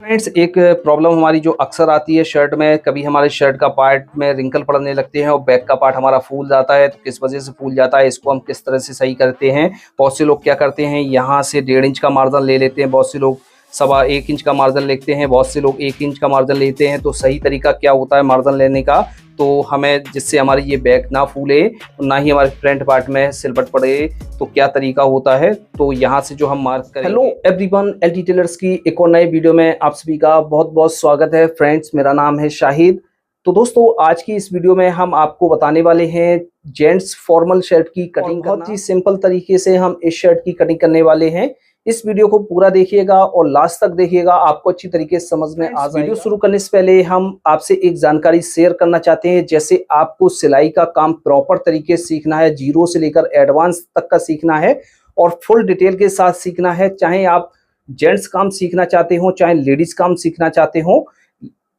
Friends, एक problem हमारी जो अक्सर आती है शर्ट में, कभी हमारे शर्ट का पार्ट में रिंकल पड़ने लगते हैं और बैक का पार्ट हमारा फूल जाता है। तो किस वजह से फूल जाता है, इसको हम किस तरह से सही करते हैं। बहुत से लोग क्या करते हैं, यहाँ से 1.5 इंच का मार्जिन ले लेते हैं, बहुत से लोग 1.25 इंच का मार्जिन लेते हैं, बहुत से लोग 1 इंच का मार्जिन लेते हैं। तो सही तरीका क्या होता है मार्जिन लेने का, तो हमें जिससे हमारी ये बैक ना फूले और ना ही हमारे फ्रंट पार्ट में सिलवट पड़े, तो क्या तरीका होता है, तो यहाँ से जो हम मार्क करेंगे। हेलो एवरीवन, एलटी टेलर्स की एक और नए वीडियो में आप सभी का बहुत बहुत स्वागत है। फ्रेंड्स, मेरा नाम है शाहिद। तो दोस्तों, आज की इस वीडियो में हम आपको बताने वाले हैं जेंट्स फॉर्मल शर्ट की कटिंग। बहुत ही सिंपल तरीके से हम इस शर्ट की कटिंग करने वाले हैं। इस वीडियो को पूरा देखिएगा और लास्ट तक देखिएगा, आपको अच्छी तरीके से समझ में आ जाएगा। वीडियो शुरू करने से पहले हम आपसे एक जानकारी शेयर करना चाहते हैं। जैसे आपको सिलाई का काम प्रॉपर तरीके से सीखना है, जीरो से लेकर एडवांस तक का सीखना है और फुल डिटेल के साथ सीखना है, चाहे आप जेंट्स काम सीखना चाहते हो चाहे लेडीज काम सीखना चाहते हो,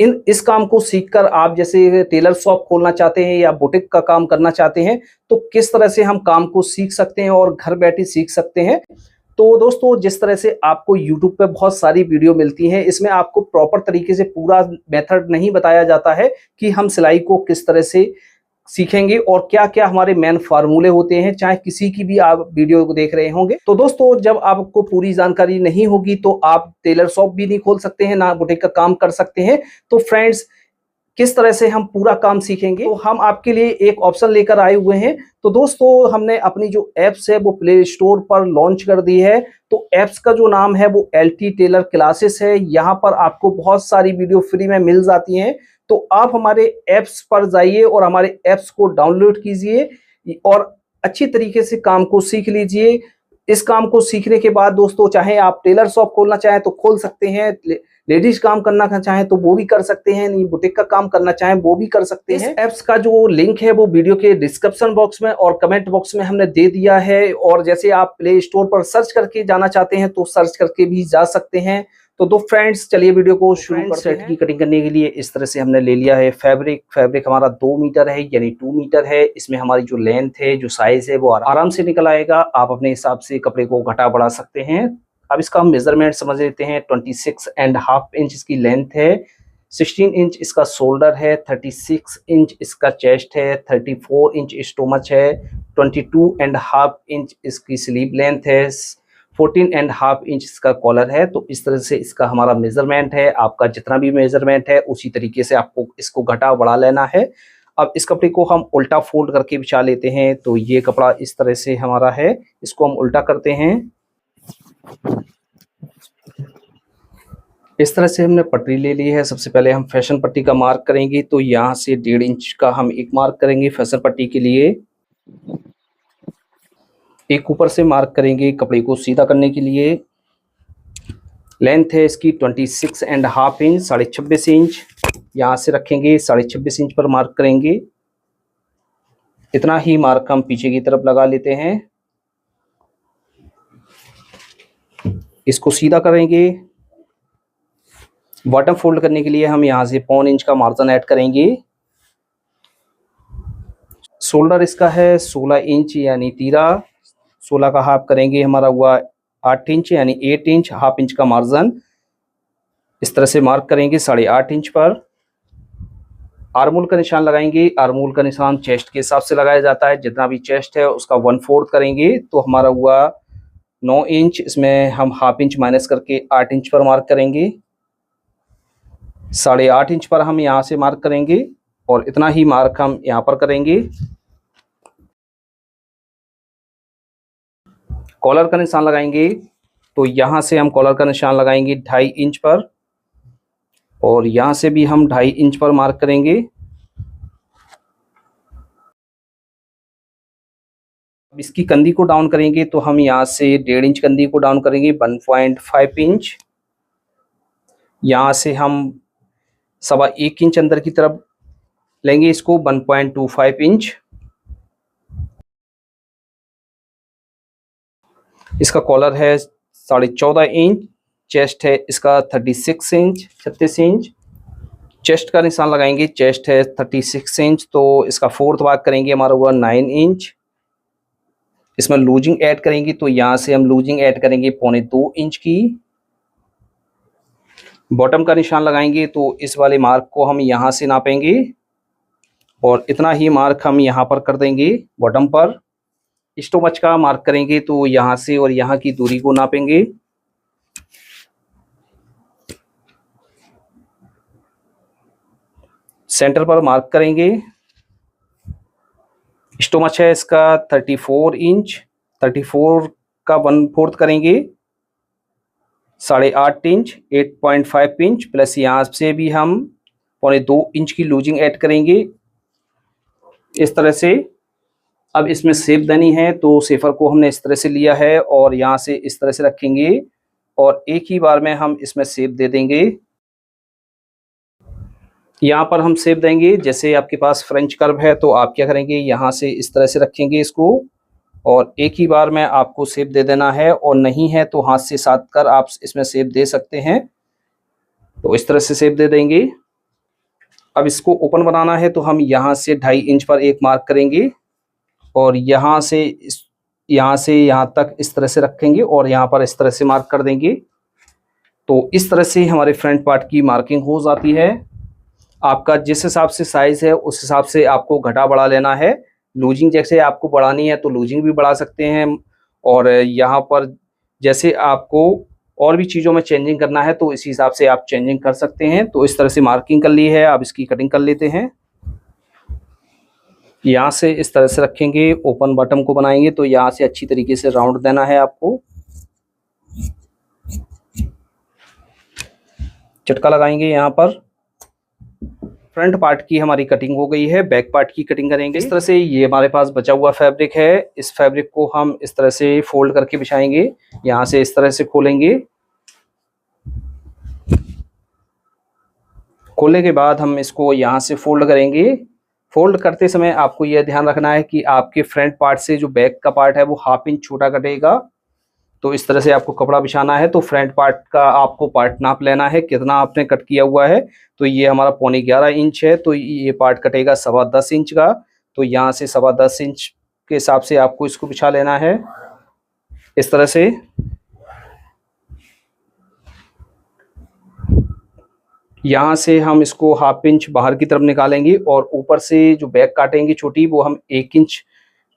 इस काम को सीखकर आप जैसे टेलर शॉप खोलना चाहते हैं या बुटीक का काम करना चाहते हैं, तो किस तरह से हम काम को सीख सकते हैं और घर बैठे सीख सकते हैं। तो दोस्तों, जिस तरह से आपको YouTube पे बहुत सारी वीडियो मिलती हैं, इसमें आपको प्रॉपर तरीके से पूरा मेथड नहीं बताया जाता है कि हम सिलाई को किस तरह से सीखेंगे और क्या क्या हमारे मेन फार्मूले होते हैं, चाहे किसी की भी आप वीडियो को देख रहे होंगे। तो दोस्तों, जब आपको पूरी जानकारी नहीं होगी तो आप टेलर शॉप भी नहीं खोल सकते हैं, ना बुटीक का काम कर सकते हैं। तो फ्रेंड्स, किस तरह से हम पूरा काम सीखेंगे, तो हम आपके लिए एक ऑप्शन लेकर आए हुए हैं। तो दोस्तों, हमने अपनी जो एप्स है वो प्ले स्टोर पर लॉन्च कर दी है। तो एप्स का जो नाम है वो एलटी टेलर क्लासेस है। यहाँ पर आपको बहुत सारी वीडियो फ्री में मिल जाती हैं। तो आप हमारे एप्स पर जाइए और हमारे एप्स को डाउनलोड कीजिए और अच्छी तरीके से काम को सीख लीजिए। इस काम को सीखने के बाद दोस्तों, चाहे आप टेलर शॉप खोलना चाहें तो खोल सकते हैं, लेडीज काम करना चाहें तो वो भी कर सकते हैं, नहीं बुटीक का काम करना चाहें वो भी कर सकते हैं। इस एप्स का जो लिंक है वो वीडियो के डिस्क्रिप्शन बॉक्स में और कमेंट बॉक्स में हमने दे दिया है। और जैसे आप प्ले स्टोर पर सर्च करके जाना चाहते हैं तो सर्च करके भी जा सकते हैं। तो दो फ्रेंड्स, चलिए वीडियो को शुरू करते हैं। शर्ट की कटिंग करने के लिए इस तरह से हमने ले लिया है फैब्रिक हमारा 2 मीटर है, यानी 2 मीटर है। इसमें हमारी जो लेंथ है, जो साइज है, वो आराम से निकल आएगा। आप अपने हिसाब से कपड़े को घटा बढ़ा सकते हैं। अब इसका हम मेजरमेंट समझ लेते हैं। 26.5 इंच इसकी लेंथ है, 16 इंच इसका शोल्डर है, 36 इंच इसका चेस्ट है, 34 इंच स्टोमच है, 22.5 इंच इसकी स्लीव लेंथ है, 14.5 इंच इसका कॉलर है। तो इस तरह से इसका हमारा मेजरमेंट है। आपका जितना भी मेजरमेंट है उसी तरीके से आपको इसको घटा बढ़ा लेना है। अब इस कपड़े को हम उल्टा फोल्ड करके बिछा लेते हैं। तो ये कपड़ा इस तरह से हमारा है, इसको हम उल्टा करते हैं। इस तरह से हमने पटरी ले ली है। सबसे पहले हम फैशन पट्टी का मार्क करेंगे। तो यहाँ से 1.5 इंच का हम एक मार्क करेंगे फैशन पट्टी के लिए। एक ऊपर से मार्क करेंगे कपड़े को सीधा करने के लिए। लेंथ है इसकी 26.5 इंच, 26.5 इंच। यहाँ से रखेंगे 26.5 इंच पर मार्क करेंगे। इतना ही मार्क हम पीछे की तरफ लगा लेते हैं। इसको सीधा करेंगे। बॉटम फोल्ड करने के लिए हम यहाँ से 0.25 इंच का मार्जिन ऐड करेंगे। शोल्डर इसका है 16 इंच, यानी तीरा 16 का हाफ करेंगे, हमारा हुआ 8 इंच, यानी 8 इंच, हाफ इंच का मार्जिन इस तरह से मार्क करेंगे 8.5 इंच पर। आर्मोल का निशान लगाएंगे। आर्मोल का निशान चेस्ट के हिसाब से लगाया जाता है। जितना भी चेस्ट है उसका 1/4 करेंगे, तो हमारा हुआ 9 इंच। इसमें हम हाफ इंच माइनस करके 8 इंच पर मार्क करेंगे। 8.5 इंच पर हम यहाँ से मार्क करेंगे और इतना ही मार्क हम यहाँ पर करेंगे। कॉलर का निशान लगाएंगे। तो यहाँ से हम कॉलर का निशान लगाएंगे 2.5 इंच पर और यहाँ से भी हम 2.5 इंच पर मार्क करेंगे। अब इसकी कंधी को डाउन करेंगे। तो हम यहाँ से 1.5 इंच कंधी को डाउन करेंगे, 1.5 इंच। यहाँ से हम 1.25 इंच अंदर की तरफ लेंगे इसको, 1.25 इंच। इसका कॉलर है 14.5 इंच। चेस्ट है इसका 36 इंच, 36 इंच। चेस्ट का निशान लगाएंगे। चेस्ट है 36 इंच, तो इसका 4th भाग करेंगे, हमारा हुआ 9 इंच। इसमें लूजिंग ऐड करेंगे। तो यहाँ से हम लूजिंग ऐड करेंगे 2.25 इंच की। बॉटम का निशान लगाएंगे तो इस वाले मार्क को हम यहाँ से नापेंगे और इतना ही मार्क हम यहाँ पर कर देंगे बॉटम पर। स्टोमच का मार्क करेंगे तो यहाँ से और यहाँ की दूरी को नापेंगे। सेंटर पर मार्क करेंगे। स्टोमच है इसका 34 इंच, 34 का 1/4 करेंगे 8.5 इंच, 8.5 इंच प्लस यहाँ से भी हम 2.25 इंच की लूजिंग ऐड करेंगे इस तरह से। अब इसमें शेप देनी है तो शेफर को हमने इस तरह से लिया है और यहाँ से इस तरह से रखेंगे और एक ही बार में हम इसमें शेप दे देंगे। यहाँ पर हम शेप देंगे, जैसे आपके पास फ्रेंच कर्व है तो आप क्या करेंगे, यहाँ से इस तरह से रखेंगे इसको और एक ही बार में आपको शेप दे देना है, और नहीं है तो हाथ से साध कर आप इसमें शेप दे सकते हैं। तो इस तरह से शेप दे देंगे। अब इसको ओपन बनाना है तो हम यहाँ से 2.5 इंच पर एक मार्क करेंगे और यहाँ से यहाँ तक इस तरह से रखेंगे और यहाँ पर इस तरह से मार्क कर देंगे। तो इस तरह से हमारे फ्रंट पार्ट की मार्किंग हो जाती है। आपका जिस हिसाब से साइज़ है उस हिसाब से आपको घटा बढ़ा लेना है। लूजिंग जैसे आपको बढ़ानी है तो लूजिंग भी बढ़ा सकते हैं, और यहाँ पर जैसे आपको और भी चीज़ों में चेंजिंग करना है तो इस हिसाब से आप चेंजिंग कर सकते हैं। तो इस तरह से मार्किंग कर ली है, अब इसकी कटिंग कर लेते हैं। यहाँ से इस तरह से रखेंगे, ओपन बॉटम को बनाएंगे तो यहाँ से अच्छी तरीके से राउंड देना है आपको। चटका लगाएंगे यहाँ पर। फ्रंट पार्ट की हमारी कटिंग हो गई है, बैक पार्ट की कटिंग करेंगे। इस तरह से ये हमारे पास बचा हुआ फैब्रिक है, इस फैब्रिक को हम इस तरह से फोल्ड करके बिछाएंगे। यहाँ से इस तरह से खोलेंगे। खोलने के बाद हम इसको यहाँ से फोल्ड करेंगे। फोल्ड करते समय आपको यह ध्यान रखना है कि आपके फ्रंट पार्ट से जो बैक का पार्ट है वो 1/2 इंच छोटा कटेगा। तो इस तरह से आपको कपड़ा बिछाना है। तो फ्रंट पार्ट का आपको पार्ट नाप लेना है कितना आपने कट किया हुआ है। तो ये हमारा 11.25 इंच है, तो ये पार्ट कटेगा 10.25 इंच का। तो यहाँ से 10.25 इंच के हिसाब से आपको इसको बिछा लेना है इस तरह से। यहाँ से हम इसको 1/2 इंच बाहर की तरफ निकालेंगे और ऊपर से जो बैक काटेंगे छोटी, वो हम 1 इंच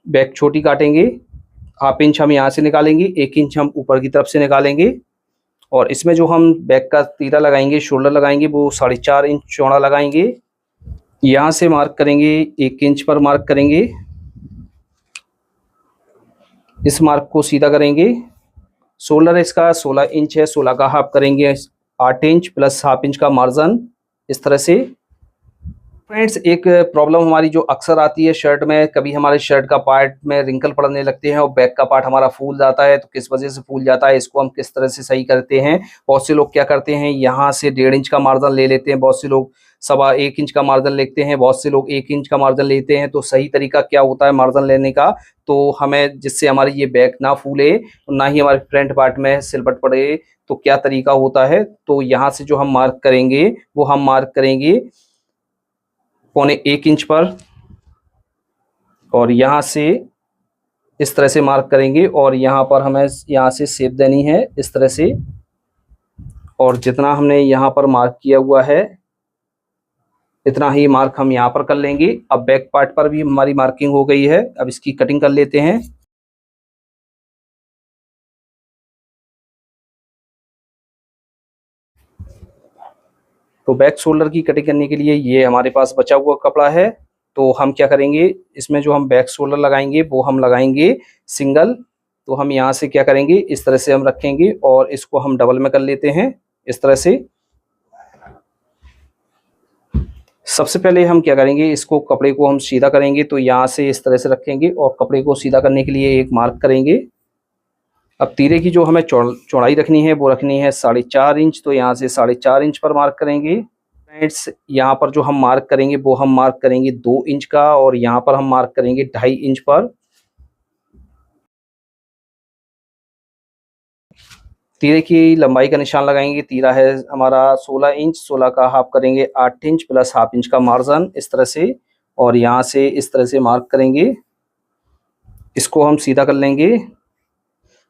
बैक छोटी काटेंगे। 1/2 इंच हम यहाँ से निकालेंगे, 1 इंच हम ऊपर की तरफ से निकालेंगे। और इसमें जो हम बैक का तीरा लगाएंगे, शोल्डर लगाएंगे, वो 4.5 इंच चौड़ा लगाएंगे। यहाँ से मार्क करेंगे, 1 इंच पर मार्क करेंगे। इस मार्क को सीधा करेंगे। शोल्डर इसका 16 इंच है, 16 का हाफ करेंगे 8 इंच प्लस 1/2 इंच का मार्जिन इस तरह से। फ्रेंड्स, एक प्रॉब्लम हमारी जो अक्सर आती है शर्ट में, कभी हमारे शर्ट का पार्ट में रिंकल पड़ने लगते हैं और बैक का पार्ट हमारा फूल जाता है। तो किस वजह से फूल जाता है, इसको हम किस तरह से सही करते हैं। बहुत से लोग क्या करते हैं, यहाँ से 1.5 इंच का मार्जिन ले लेते हैं, बहुत से लोग 1.25 इंच का मार्जिन लेते हैं, बहुत से लोग 1 इंच का मार्जिन लेते हैं। तो सही तरीका क्या होता है मार्जिन लेने का, तो हमें जिससे हमारी ये बैक ना फूले ना ही हमारे फ्रंट पार्ट में सिलबट पड़े, तो क्या तरीका होता है। तो यहाँ से जो हम मार्क करेंगे वो हम मार्क करेंगे 1.25 इंच पर, और यहाँ से इस तरह से मार्क करेंगे और यहाँ पर हमें यहाँ से शेप देनी है इस तरह से। और जितना हमने यहाँ पर मार्क किया हुआ है इतना ही मार्क हम यहाँ पर कर लेंगे। अब बैक पार्ट पर भी हमारी मार्किंग हो गई है, अब इसकी कटिंग कर लेते हैं। तो बैक शोल्डर की कटिंग करने के लिए ये हमारे पास बचा हुआ कपड़ा है। तो हम क्या करेंगे, इसमें जो हम बैक शोल्डर लगाएंगे वो हम लगाएंगे सिंगल। तो हम यहाँ से क्या करेंगे, इस तरह से हम रखेंगे और इसको हम डबल में कर लेते हैं इस तरह से। सबसे पहले हम क्या करेंगे, इसको कपड़े को हम सीधा करेंगे। तो यहाँ से इस तरह से रखेंगे और कपड़े को सीधा करने के लिए एक मार्क करेंगे। अब तीरे की जो हमें चौड़ाई रखनी है वो रखनी है 4.5 इंच। तो यहाँ से 4.5 इंच पर मार्क करेंगे। फ्रेंड्स, यहाँ पर जो हम मार्क करेंगे वो हम मार्क करेंगे 2 इंच का, और यहाँ पर हम मार्क करेंगे 2.5 इंच पर। तीरे की लंबाई का निशान लगाएंगे। तीरा है हमारा 16 इंच, 16 का हाफ करेंगे 8 इंच प्लस 1/2 इंच का मार्जिन इस तरह से। और यहाँ से इस तरह से मार्क करेंगे, इसको हम सीधा कर लेंगे।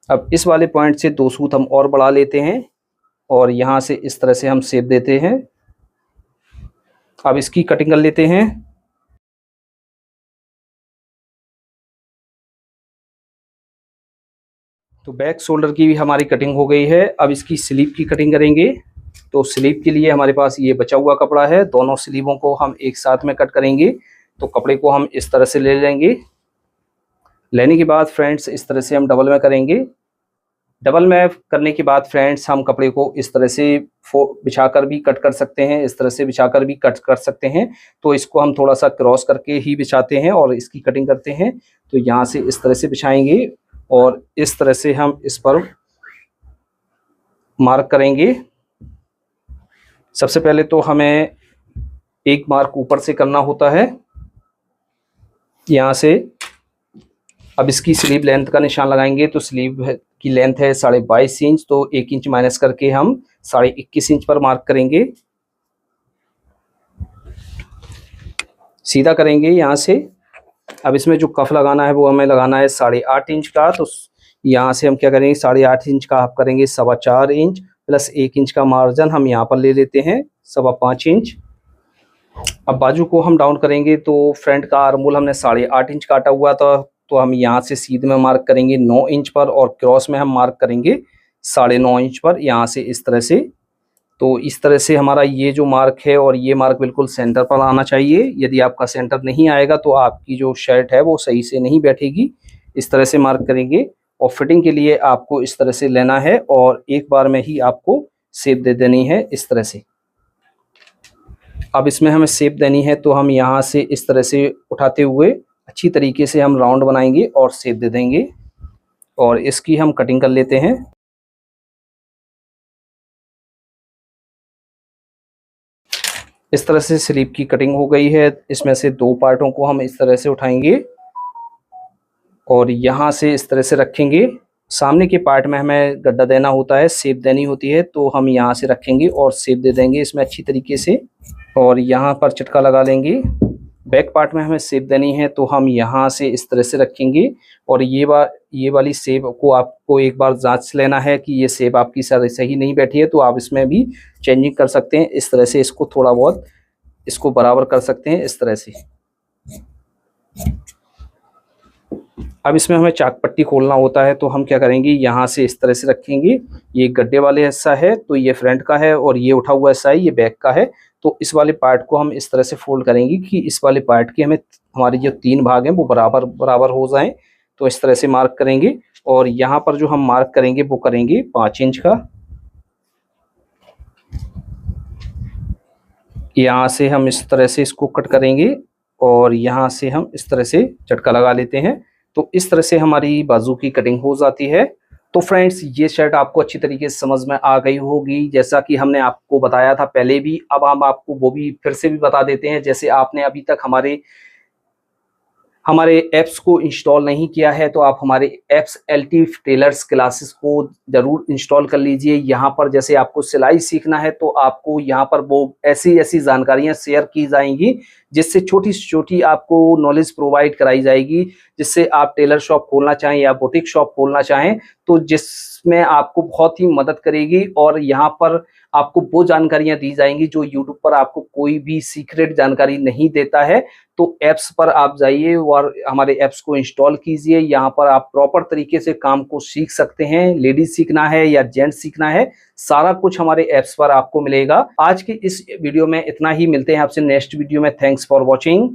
अब इस वाले पॉइंट से 2 सूत हम और बढ़ा लेते हैं और यहाँ से इस तरह से हम शेप देते हैं। अब इसकी कटिंग कर लेते हैं। तो बैक शोल्डर की भी हमारी कटिंग हो गई है। अब इसकी स्लीव की कटिंग करेंगे। तो स्लीव के लिए हमारे पास ये बचा हुआ कपड़ा है, दोनों स्लीवों को हम एक साथ में कट करेंगे। तो कपड़े को हम इस तरह से ले लेंगे। लेने के बाद फ्रेंड्स इस तरह से हम डबल में करेंगे। डबल में करने के बाद फ्रेंड्स हम कपड़े को इस तरह से बिछाकर भी कट कर सकते हैं, इस तरह से बिछाकर भी कट कर सकते हैं। तो इसको हम थोड़ा सा क्रॉस करके ही बिछाते हैं और इसकी कटिंग करते हैं। तो यहाँ से इस तरह से बिछाएंगे और इस तरह से हम इस पर मार्क करेंगे। सबसे पहले तो हमें एक मार्क ऊपर से करना होता है यहाँ से। अब इसकी स्लीव लेंथ का निशान लगाएंगे। तो स्लीव की लेंथ है 22.5 इंच, तो 1 इंच माइनस करके हम 21.5 इंच पर मार्क करेंगे। सीधा करेंगे यहाँ से। अब इसमें जो कफ लगाना है वो हमें लगाना है 8.5 इंच का। तो यहाँ से हम क्या करेंगे, 8.5 इंच का आप करेंगे 4.25 इंच प्लस 1 इंच का मार्जिन हम यहाँ पर ले लेते हैं 5.25 इंच। अब बाजू को हम डाउन करेंगे। तो फ्रंट का आर्मोल हमने 8.5 इंच काटा हुआ था, तो हम यहाँ से सीधे में मार्क करेंगे 9 इंच पर और क्रॉस में हम मार्क करेंगे 9.5 इंच पर, यहाँ से इस तरह से। तो इस तरह से हमारा ये जो मार्क है और ये मार्क बिल्कुल सेंटर पर आना चाहिए। यदि आपका सेंटर नहीं आएगा तो आपकी जो शर्ट है वो सही से नहीं बैठेगी। इस तरह से मार्क करेंगे और फिटिंग के लिए आपको इस तरह से लेना है और एक बार में ही आपको शेप दे देनी है इस तरह से। अब इसमें हमें शेप देनी है, तो हम यहाँ से इस तरह से उठाते हुए अच्छी तरीके से हम राउंड बनाएंगे और शेप दे देंगे और इसकी हम कटिंग कर लेते हैं। इस तरह से स्लीव की कटिंग हो गई है। इसमें से 2 पार्टों को हम इस तरह से उठाएंगे और यहाँ से इस तरह से रखेंगे। सामने के पार्ट में हमें गड्ढा देना होता है, शेप देनी होती है, तो हम यहाँ से रखेंगे और शेप दे देंगे इसमें अच्छी तरीके से और यहाँ पर चटका लगा लेंगे। बैक पार्ट में हमें शेप देनी है, तो हम यहाँ से इस तरह से रखेंगे और ये वाली शेप को आपको एक बार जांच लेना है कि ये शेप आपकी सही नहीं बैठी है, तो आप इसमें भी चेंजिंग कर सकते हैं। इस तरह से इसको थोड़ा बहुत इसको बराबर कर सकते हैं इस तरह से। अब इसमें हमें चाक पट्टी खोलना होता है, तो हम क्या करेंगे, यहाँ से इस तरह से रखेंगे। ये गड्ढे वाले हिस्सा है, तो ये फ्रंट का है और ये उठा हुआ हिस्सा है ये बैक का है। तो इस वाले पार्ट को हम इस तरह से फोल्ड करेंगे कि इस वाले पार्ट की हमारे जो 3 भाग हैं वो बराबर बराबर हो जाएं। तो इस तरह से मार्क करेंगे और यहाँ पर जो हम मार्क करेंगे वो करेंगे 5 इंच का। यहाँ से हम इस तरह से इसको कट करेंगे और यहाँ से हम इस तरह से झटका लगा लेते हैं। तो इस तरह से हमारी बाजू की कटिंग हो जाती है। तो फ्रेंड्स ये शर्ट आपको अच्छी तरीके से समझ में आ गई होगी, जैसा कि हमने आपको बताया था पहले भी। अब हम आपको वो भी फिर से भी बता देते हैं। जैसे आपने अभी तक हमारे ऐप्स को इंस्टॉल नहीं किया है, तो आप हमारे ऐप्स LT टेलर्स क्लासेस को ज़रूर इंस्टॉल कर लीजिए। यहाँ पर जैसे आपको सिलाई सीखना है, तो आपको यहाँ पर वो ऐसी जानकारियाँ शेयर की जाएंगी जिससे छोटी से छोटी आपको नॉलेज प्रोवाइड कराई जाएगी, जिससे आप टेलर शॉप खोलना चाहें या बुटीक शॉप खोलना चाहें, तो जिसमें आपको बहुत ही मदद करेगी। और यहाँ पर आपको वो जानकारियाँ दी जाएंगी जो यूट्यूब पर आपको कोई भी सीक्रेट जानकारी नहीं देता है। तो ऐप्स पर आप जाइए और हमारे ऐप्स को इंस्टॉल कीजिए। यहाँ पर आप प्रॉपर तरीके से काम को सीख सकते हैं। लेडीज सीखना है या जेंट्स सीखना है, सारा कुछ हमारे ऐप्स पर आपको मिलेगा। आज की इस वीडियो में इतना ही। मिलते हैं आपसे नेक्स्ट वीडियो में। Thanks for watching.